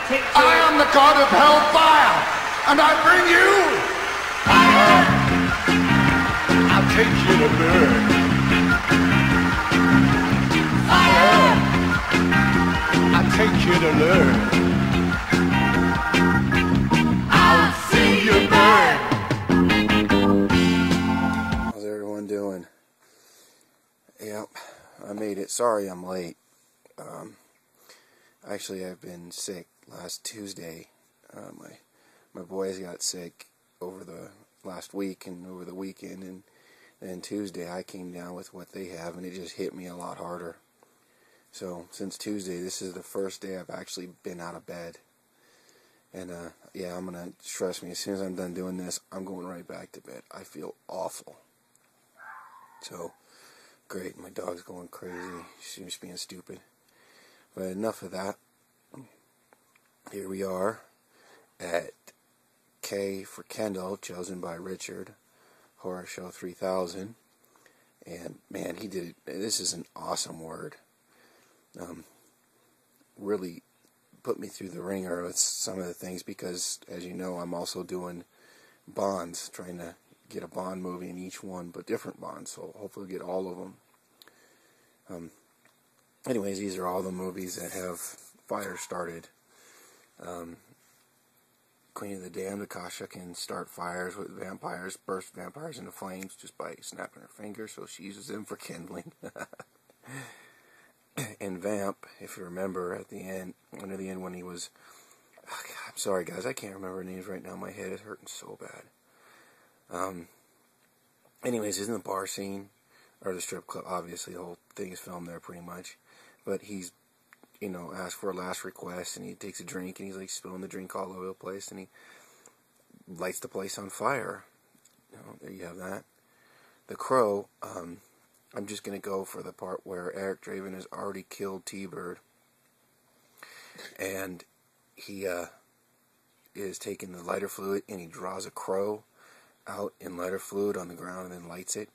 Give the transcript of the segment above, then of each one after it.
I am the god of hellfire, and I bring you fire. I'll take you to burn. Fire. I'll take you to learn. I'll see you burn. How's everyone doing? Yep, I made it. Sorry I'm late. Actually, I've been sick. Last Tuesday, my boys got sick over the last week and over the weekend, and then Tuesday I came down with what they have, and it just hit me a lot harder. So since Tuesday, this is the first day I've actually been out of bed. And yeah, I'm gonna, trust me, as soon as I'm done doing this, I'm going right back to bed. I feel awful. So great, my dog's going crazy. She's just being stupid. But enough of that. Here we are at K for Kindle, chosen by Richard, Horror Show 3000. And man, he did it. This is an awesome word. Really put me through the ringer with some of the things because, as you know, I'm also doing Bonds, trying to get a Bond movie in each one, but different Bonds, so hopefully get all of them. Anyways, these are all the movies that have fire started. Queen of the Damned, Akasha can start fires with vampires, burst vampires into flames just by snapping her fingers, so she uses them for kindling. And Vamp, if you remember, at the end, near the end when he was... Oh God, I'm sorry guys, I can't remember names right now, my head is hurting so bad. Anyways, he's in the bar scene, or the strip club, obviously the whole thing is filmed there pretty much. But he's, you know, asked for a last request, and he takes a drink, and he's like spilling the drink all over the place, and he lights the place on fire. You know, there you have that. The Crow, I'm just going to go for the part where Eric Draven has already killed T-Bird, and he is taking the lighter fluid, and he draws a crow out in lighter fluid on the ground, and then lights it.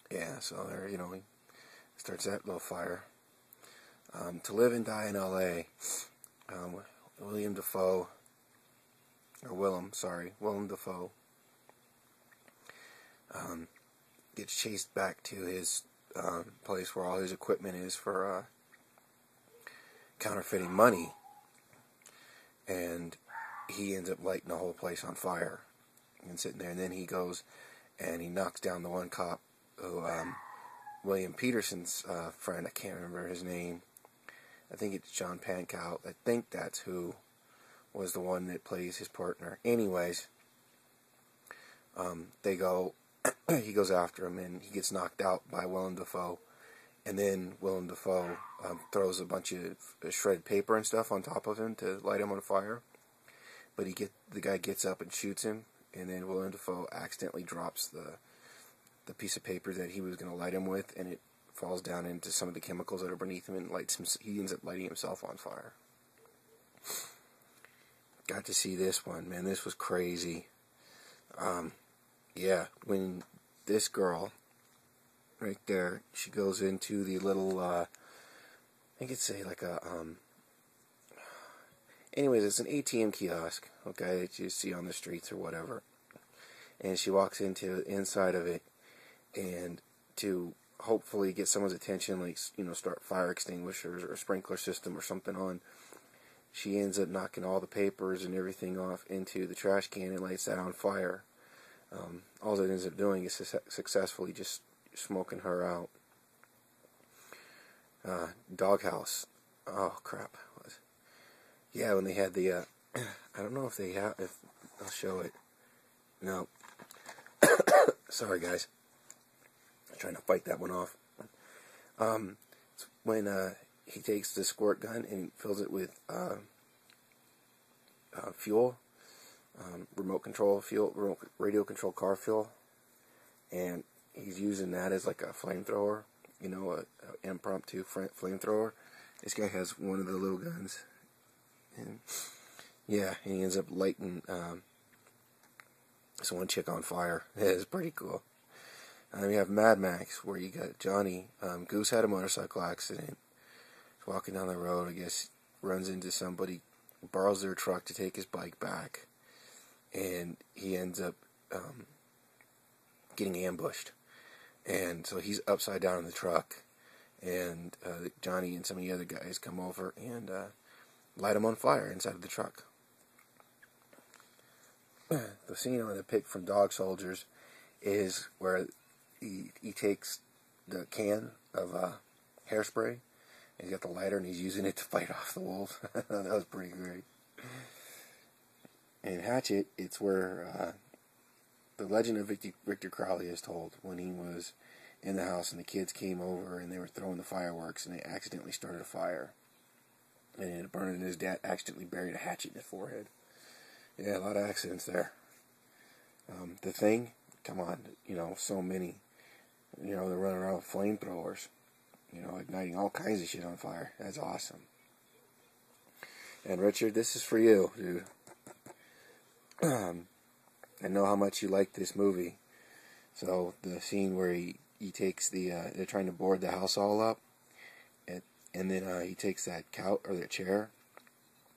Yeah, so there, you know, he starts that little fire. To Live and Die in L.A., Willem Dafoe, gets chased back to his place where all his equipment is for counterfeiting money, and he ends up lighting the whole place on fire and sitting there, and then he goes and he knocks down the one cop who, William Peterson's friend, I can't remember his name, I think it's John Pankow. I think that's who was the one that plays his partner. Anyways, they go, he goes after him, and he gets knocked out by Willem Dafoe. And then Willem Dafoe throws a bunch of shredded paper and stuff on top of him to light him on fire. But the guy gets up and shoots him, and then Willem Dafoe accidentally drops the piece of paper that he was going to light him with, and it falls down into some of the chemicals that are beneath him, and he ends up lighting himself on fire. Got to see this one, man. This was crazy. Yeah, when this girl, right there, she goes into the little, I think it's anyways, it's an ATM kiosk, okay, that you see on the streets or whatever. And she walks into inside of it, and to hopefully get someone's attention, like, you know, start fire extinguishers or a sprinkler system or something on, she ends up knocking all the papers and everything off into the trash can and lights that on fire. All it ends up doing is successfully just smoking her out. Doghouse. Oh crap. Yeah, when they had the I don't know if I'll show it. No. Sorry guys. Trying to fight that one off. It's when he takes the squirt gun and fills it with fuel, remote control fuel, radio control car fuel, and he's using that as like a flamethrower, you know, an impromptu flamethrower. This guy has one of the little guns, and yeah, he ends up lighting this one chick on fire. Yeah, it's pretty cool. You have Mad Max, where you got Johnny. Goose had a motorcycle accident. He's walking down the road, I guess, runs into somebody, borrows their truck to take his bike back, and he ends up getting ambushed. And so he's upside down in the truck, and Johnny and some of the other guys come over and light him on fire inside of the truck. The scene I'm going to pick from Dog Soldiers is where he takes the can of hairspray, and he's got the lighter, and he's using it to fight off the wolves. That was pretty great. In Hatchet, it's where the legend of Victor Crowley is told, when he was in the house and the kids came over and they were throwing the fireworks and they accidentally started a fire. And it ended up burning, and his dad accidentally buried a hatchet in his forehead. Yeah, a lot of accidents there. The Thing, come on, so many. They're running around with flamethrowers, igniting all kinds of shit on fire. That's awesome. And Richard, this is for you, dude. I know how much you like this movie. So the scene where he takes they're trying to board the house all up, and then he takes that couch or that chair,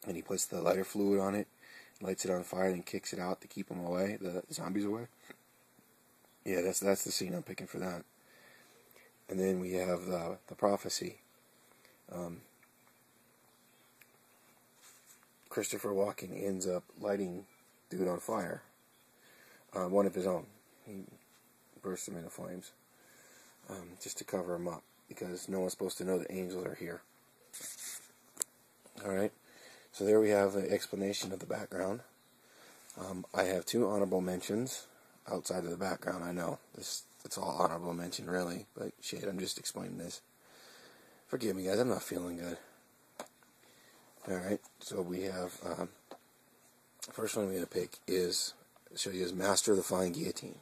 and he puts the lighter fluid on it, lights it on fire, and kicks it out to keep them away, the zombies away. Yeah, that's the scene I'm picking for that. And then we have the prophecy. Christopher Walken ends up lighting dude on fire. One of his own. He bursts him into flames. Just to cover him up, because no one's supposed to know that angels are here. Alright, so there we have an explanation of the background. I have 2 honorable mentions outside of the background. I know it's all honorable mention, really, but shit, I'm just explaining this. Forgive me, guys, I'm not feeling good. Alright, so we have first one we're going to pick is show you is Master of the Flying Guillotine.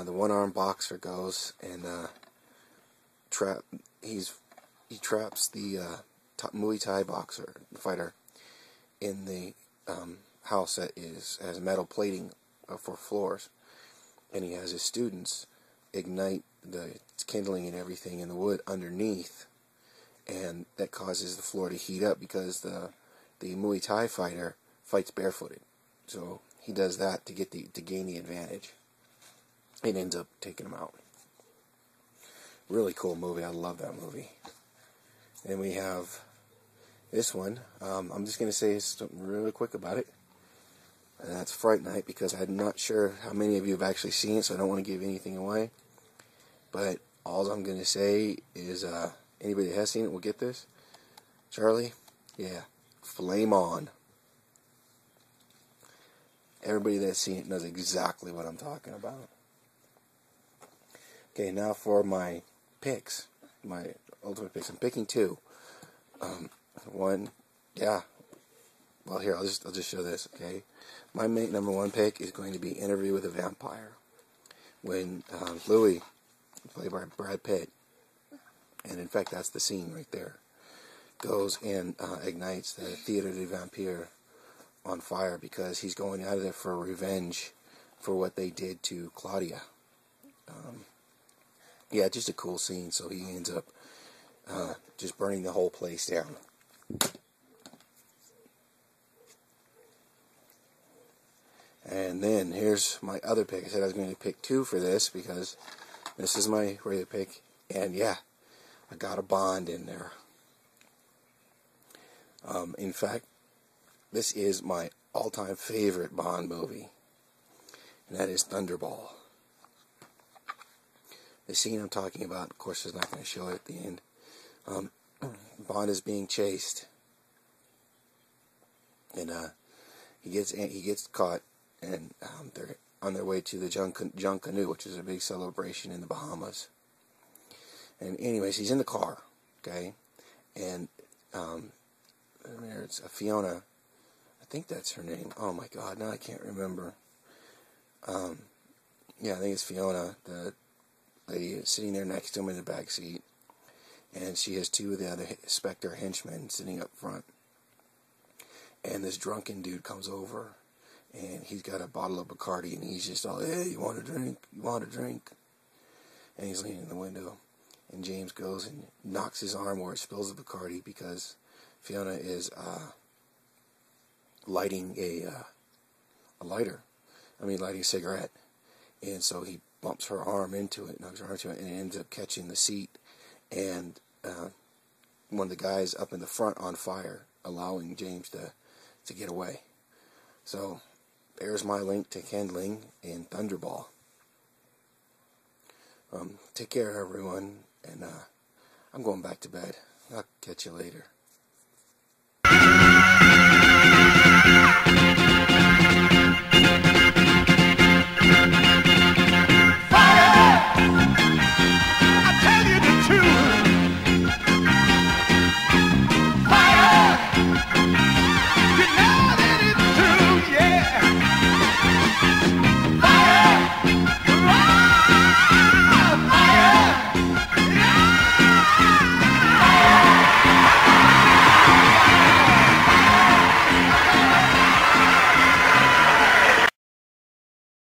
The one-armed boxer goes and he traps the Muay Thai fighter in the house that has metal plating for floors, and he has his students ignite the kindling and everything in the wood underneath, and that causes the floor to heat up because the Muay Thai fighter fights barefooted, so he does that to gain the advantage. It ends up taking him out. Really cool movie. I love that movie. And we have this one. I'm just going to say something really quick about it. And that's Fright Night, because I'm not sure how many of you have actually seen it, so I don't want to give anything away. But all I'm going to say is anybody that has seen it will get this. Charlie? Yeah. Flame on. Everybody that's seen it knows exactly what I'm talking about. Okay, now for my picks, my ultimate picks. I'm picking 2. One, yeah. Well, here I'll just show this. Okay, my number 1 pick is going to be Interview with a Vampire, when Louis, played by Brad Pitt, and in fact that's the scene right there, goes and ignites the Theatre de Vampire on fire because he's going out of there for revenge for what they did to Claudia. Yeah, just a cool scene. So he ends up just burning the whole place down. And then here's my other pick. I said I was going to pick 2 for this because this is my regular pick. And yeah, I got a Bond in there. In fact, this is my all-time favorite Bond movie, and that is Thunderball. The scene I'm talking about, of course, is not going to show it at the end. Bond is being chased, and he gets caught, and they're on their way to the Junk Canoe, which is a big celebration in the Bahamas. And anyways, he's in the car, okay, and there's a Fiona. I think that's her name. Oh my God, now I can't remember. Yeah, I think it's Fiona, the lady sitting there next to him in the back seat, and she has 2 of the other Spectre henchmen sitting up front. And this drunken dude comes over, and he's got a bottle of Bacardi, and he's just all, "Hey, you want a drink? You want a drink?" And he's leaning in the window, and James goes and knocks his arm where it spills the Bacardi because Fiona is lighting lighting a cigarette, and so he bumps her arm into it, knocks her arm into it, and it ends up catching the seat, and one of the guys up in the front on fire, allowing James to get away. So there's my link to Kindling and Thunderball. Take care, everyone, and I'm going back to bed. I'll catch you later.